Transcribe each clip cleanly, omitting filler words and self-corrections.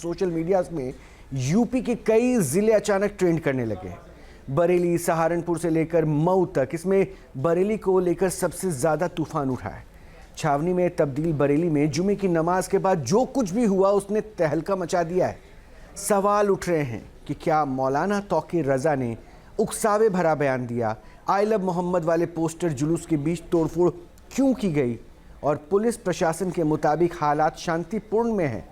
Social media में UP के कई जिले अचानक ट्रेंड करने लगे। बरेली, सहारनपुर से लेकर मऊ तक इसमें बरेली को लेकर सबसे ज़्यादा तूफान उठा है। छावनी में तब्दील बरेली में जुमे की नमाज के बाद जो कुछ भी हुआ उसने तहलका मचा दिया है। सवाल उठ रहे हैं कि क्या मौलाना तौकीर रज़ा ने उकसावे भरा बयान दिया? आई लव मोहम्मद वाले पोस्टर जुलूस के बीच तोड़फोड़ क्यों की गई? और पुलिस प्रशासन के मुताबिक हालात शांतिपूर्ण में है,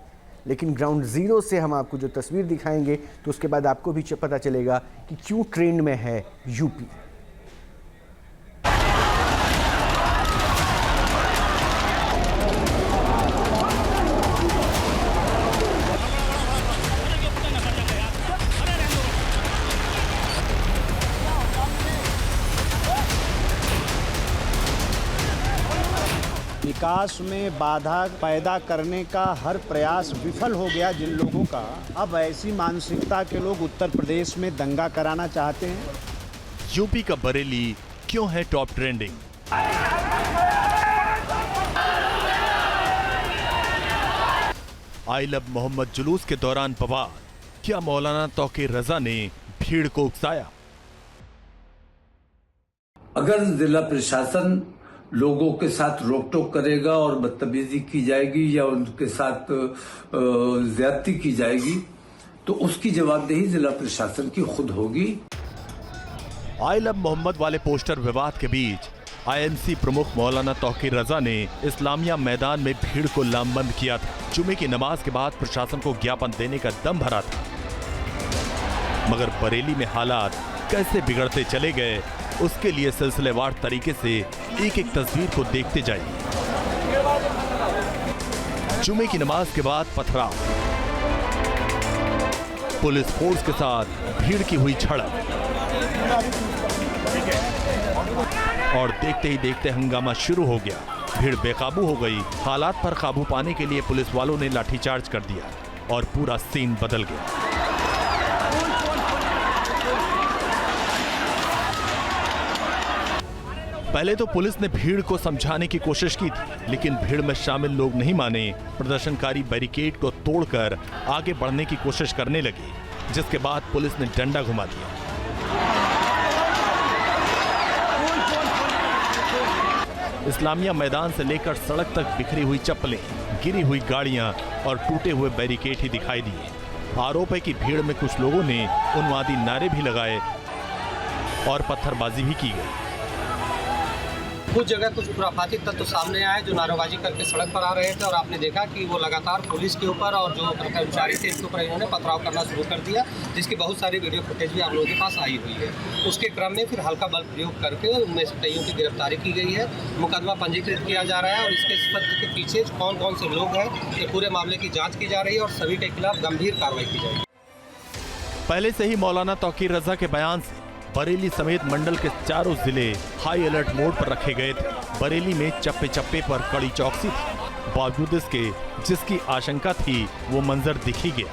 लेकिन ग्राउंड ज़ीरो से हम आपको जो तस्वीर दिखाएंगे तो उसके बाद आपको भी पता चलेगा कि क्यों ट्रेंड में है यूपी। विकास में बाधा पैदा करने का हर प्रयास विफल हो गया जिन लोगों का, अब ऐसी मानसिकता के लोग उत्तर प्रदेश में दंगा कराना चाहते हैं। यूपी का बरेली क्यों है top trending? I love Mohammad जुलूस के दौरान बवाल, क्या मौलाना तौकीर रज़ा ने भीड़ को उकसाया? अगर जिला प्रशासन लोगों के साथ रोक टोक करेगा और बदतमीजी की जाएगी या उनके साथ ज्यादती की जाएगी तो उसकी जवाबदेही जिला प्रशासन की खुद होगी। आई लव मोहम्मद वाले पोस्टर विवाद के बीच आईएमसी प्रमुख मौलाना तौकीर रज़ा ने इस्लामिया मैदान में भीड़ को लामबंद किया था। जुमे की नमाज के बाद प्रशासन को ज्ञापन देने का दम भरा था, मगर बरेली में हालात कैसे बिगड़ते चले गए उसके लिए सिलसिलेवार तरीके से एक एक तस्वीर को देखते जाइए। जुमे की नमाज के बाद पथराव, पुलिस फोर्स के साथ भीड़ की हुई झड़प और देखते ही देखते हंगामा शुरू हो गया। भीड़ बेकाबू हो गई। हालात पर काबू पाने के लिए पुलिस वालों ने लाठीचार्ज कर दिया और पूरा सीन बदल गया। पहले तो पुलिस ने भीड़ को समझाने की कोशिश की थी, लेकिन भीड़ में शामिल लोग नहीं माने। प्रदर्शनकारी बैरिकेड को तोड़कर आगे बढ़ने की कोशिश करने लगे, जिसके बाद पुलिस ने डंडा घुमा दिया। इस्लामिया मैदान से लेकर सड़क तक बिखरी हुई चप्पलें, गिरी हुई गाड़ियां और टूटे हुए बैरिकेड ही दिखाई दिए। आरोप है कि भीड़ में कुछ लोगों ने उन्मादी नारे भी लगाए और पत्थरबाजी भी की गई। कुछ जगह कुछ खुराफाती तत्व सामने आए जो नारेबाजी करके सड़क पर आ रहे थे और आपने देखा कि वो लगातार पुलिस के ऊपर और जो कर्मचारी थे इनके ऊपर इन्होंने पथराव करना शुरू कर दिया, जिसकी बहुत सारी वीडियो फुटेज भी आप लोगों के पास आई हुई है। उसके क्रम में फिर हल्का बल प्रयोग करके उनमें से कईयों की गिरफ्तारी की गई है। मुकदमा पंजीकृत किया जा रहा है और इसके सत्य के पीछे कौन कौन से लोग हैं ये पूरे मामले की जाँच की जा रही है और सभी के खिलाफ गंभीर कार्रवाई की जाएगी। पहले से ही मौलाना तौकीर रज़ा के बयान से बरेली समेत मंडल के चारों जिले हाई अलर्ट मोड पर रखे गए थे। बरेली में चप्पे चप्पे पर कड़ी चौकसी थी। बावजूद इसके जिसकी आशंका थी वो मंजर दिख ही गया।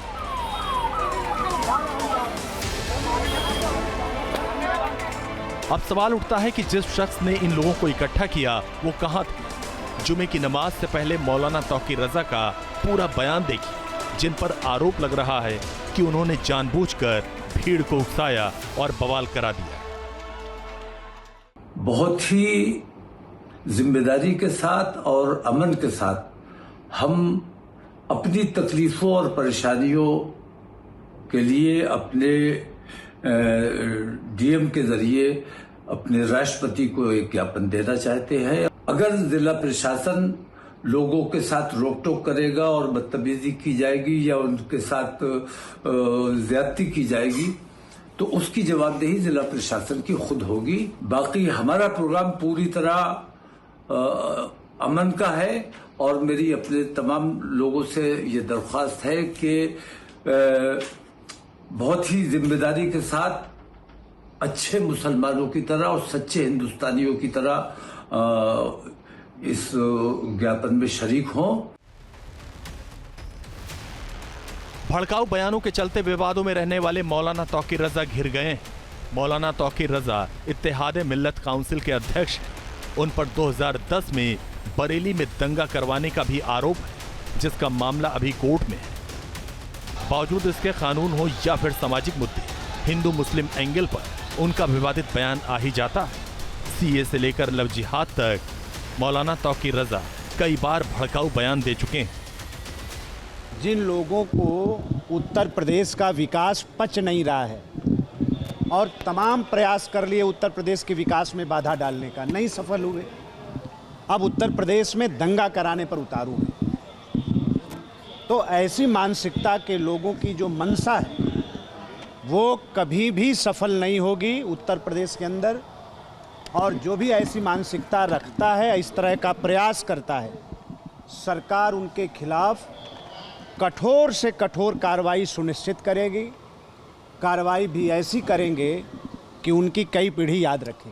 अब सवाल उठता है कि जिस शख्स ने इन लोगों को इकट्ठा किया वो कहां थे? जुमे की नमाज से पहले मौलाना तौकीर रज़ा का पूरा बयान देखिए, जिन पर आरोप लग रहा है कि उन्होंने जानबूझकर भीड़ को उकसाया और बवाल करा दिया। बहुत ही जिम्मेदारी के साथ और अमन के साथ हम अपनी तकलीफों और परेशानियों के लिए अपने डीएम के जरिए अपने राष्ट्रपति को एक ज्ञापन देना चाहते हैं। अगर जिला प्रशासन लोगों के साथ रोक टोक करेगा और बदतमीजी की जाएगी या उनके साथ ज्यादती की जाएगी तो उसकी जवाबदेही जिला प्रशासन की खुद होगी। बाकी हमारा प्रोग्राम पूरी तरह अमन का है और मेरी अपने तमाम लोगों से ये दरख्वास्त है कि बहुत ही जिम्मेदारी के साथ अच्छे मुसलमानों की तरह और सच्चे हिंदुस्तानियों की तरह इस ज्ञापन में शरीक हों। भड़काऊ बयानों के चलते विवादों में रहने वाले मौलाना तौकीर रज़ा घिर गए हैं। मौलाना तौकीर रज़ा इत्तेहादे मिल्लत काउंसिल के अध्यक्ष हैं। उन पर 2010 में बरेली में दंगा करवाने का भी आरोप है, जिसका मामला अभी कोर्ट में है। बावजूद इसके कानून हो या फिर सामाजिक मुद्दे, हिंदू मुस्लिम एंगल पर उनका विवादित बयान आ ही जाता। सीए से लेकर लव जिहाद तक मौलाना तौकीर रजा कई बार भड़काऊ बयान दे चुके हैं। जिन लोगों को उत्तर प्रदेश का विकास पच नहीं रहा है और तमाम प्रयास कर लिए उत्तर प्रदेश के विकास में बाधा डालने का, नहीं सफल हुए, अब उत्तर प्रदेश में दंगा कराने पर उतारू हैं। तो ऐसी मानसिकता के लोगों की जो मंशा है वो कभी भी सफल नहीं होगी उत्तर प्रदेश के अंदर। और जो भी ऐसी मानसिकता रखता है, इस तरह का प्रयास करता है, सरकार उनके खिलाफ कठोर से कठोर कार्रवाई सुनिश्चित करेगी। कार्रवाई भी ऐसी करेंगे कि उनकी कई पीढ़ी याद रखें।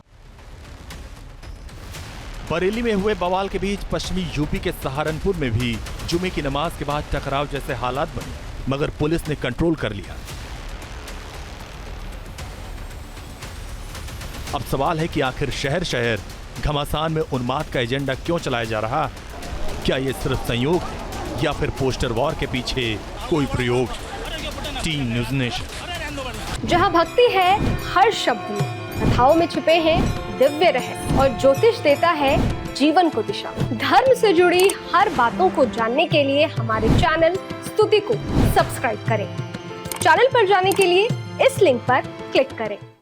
बरेली में हुए बवाल के बीच पश्चिमी यूपी के सहारनपुर में भी जुमे की नमाज के बाद टकराव जैसे हालात बने, मगर पुलिस ने कंट्रोल कर लिया। अब सवाल है कि आखिर शहर शहर घमासान में उन्माद का एजेंडा क्यों चलाया जा रहा? क्या ये सिर्फ संयोग है या फिर पोस्टर वॉर के पीछे कोई प्रयोग? Team news nation. जहां भक्ति है हर शब्द में, कथाओं में छुपे हैं दिव्य रहस्य और ज्योतिष देता है जीवन को दिशा। धर्म से जुड़ी हर बातों को जानने के लिए हमारे चैनल स्तुति को सब्सक्राइब करें। चैनल पर जाने के लिए इस लिंक पर क्लिक करें।